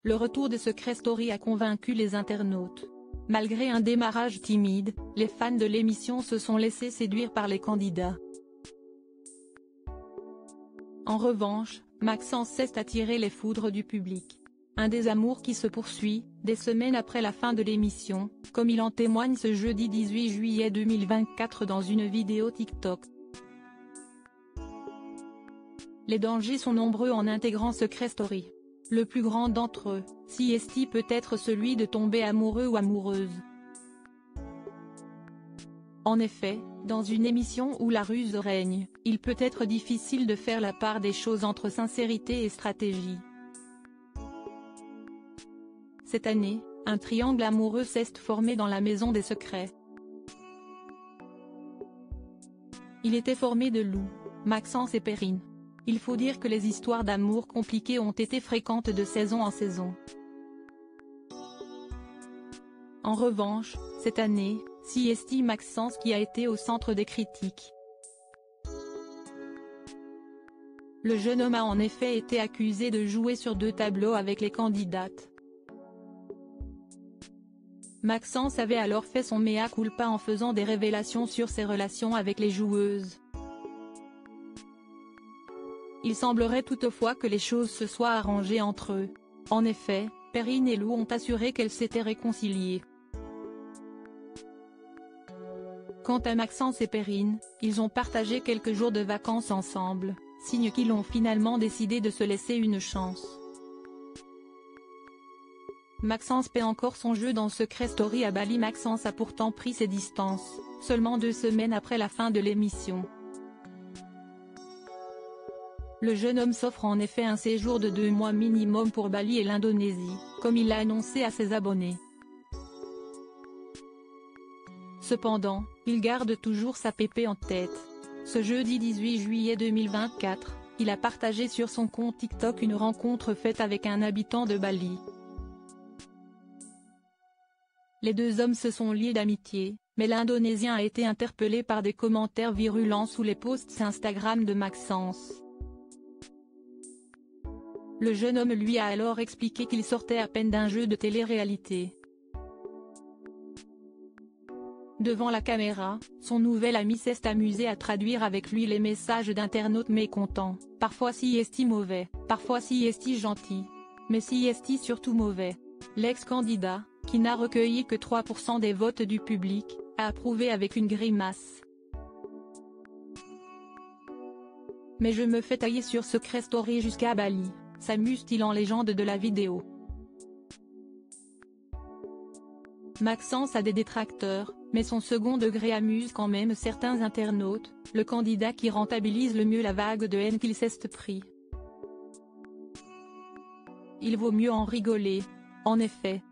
Le retour de Secret Story a convaincu les internautes. Malgré un démarrage timide, les fans de l'émission se sont laissés séduire par les candidats. En revanche, Maxence cesse d'attirer les foudres du public. Un désamour qui se poursuit, des semaines après la fin de l'émission, comme il en témoigne ce jeudi 18 juillet 2024 dans une vidéo TikTok. Les dangers sont nombreux en intégrant Secret Story. Le plus grand d'entre eux, CST, peut être celui de tomber amoureux ou amoureuse. En effet, dans une émission où la ruse règne, il peut être difficile de faire la part des choses entre sincérité et stratégie. Cette année, un triangle amoureux s'est formé dans la maison des secrets. Il était formé de Lou, Maxence et Perrine. Il faut dire que les histoires d'amour compliquées ont été fréquentes de saison en saison. En revanche, cette année, CST Maxence qui a été au centre des critiques. Le jeune homme a en effet été accusé de jouer sur deux tableaux avec les candidates. Maxence avait alors fait son mea culpa en faisant des révélations sur ses relations avec les joueuses. Il semblerait toutefois que les choses se soient arrangées entre eux. En effet, Perrine et Lou ont assuré qu'elles s'étaient réconciliées. Quant à Maxence et Perrine, ils ont partagé quelques jours de vacances ensemble, signe qu'ils ont finalement décidé de se laisser une chance. Maxence paie encore son jeu dans Secret Story à Bali. Maxence a pourtant pris ses distances, seulement 2 semaines après la fin de l'émission. Le jeune homme s'offre en effet un séjour de 2 mois minimum pour Bali et l'Indonésie, comme il l'a annoncé à ses abonnés. Cependant, il garde toujours sa pépé en tête. Ce jeudi 18 juillet 2024, il a partagé sur son compte TikTok une rencontre faite avec un habitant de Bali. Les deux hommes se sont liés d'amitié, mais l'Indonésien a été interpellé par des commentaires virulents sous les posts Instagram de Maxence. Le jeune homme lui a alors expliqué qu'il sortait à peine d'un jeu de télé-réalité. Devant la caméra, son nouvel ami s'est amusé à traduire avec lui les messages d'internautes mécontents, parfois CST mauvais, parfois CST gentil, mais CST surtout mauvais. L'ex-candidat, qui n'a recueilli que 3% des votes du public, a approuvé avec une grimace. Mais je me fais tailler sur Secret Story jusqu'à Bali, s'amuse-t-il en légende de la vidéo. Maxence a des détracteurs, mais son second degré amuse quand même certains internautes, le candidat qui rentabilise le mieux la vague de haine qu'il s'est pris. Il vaut mieux en rigoler. En effet,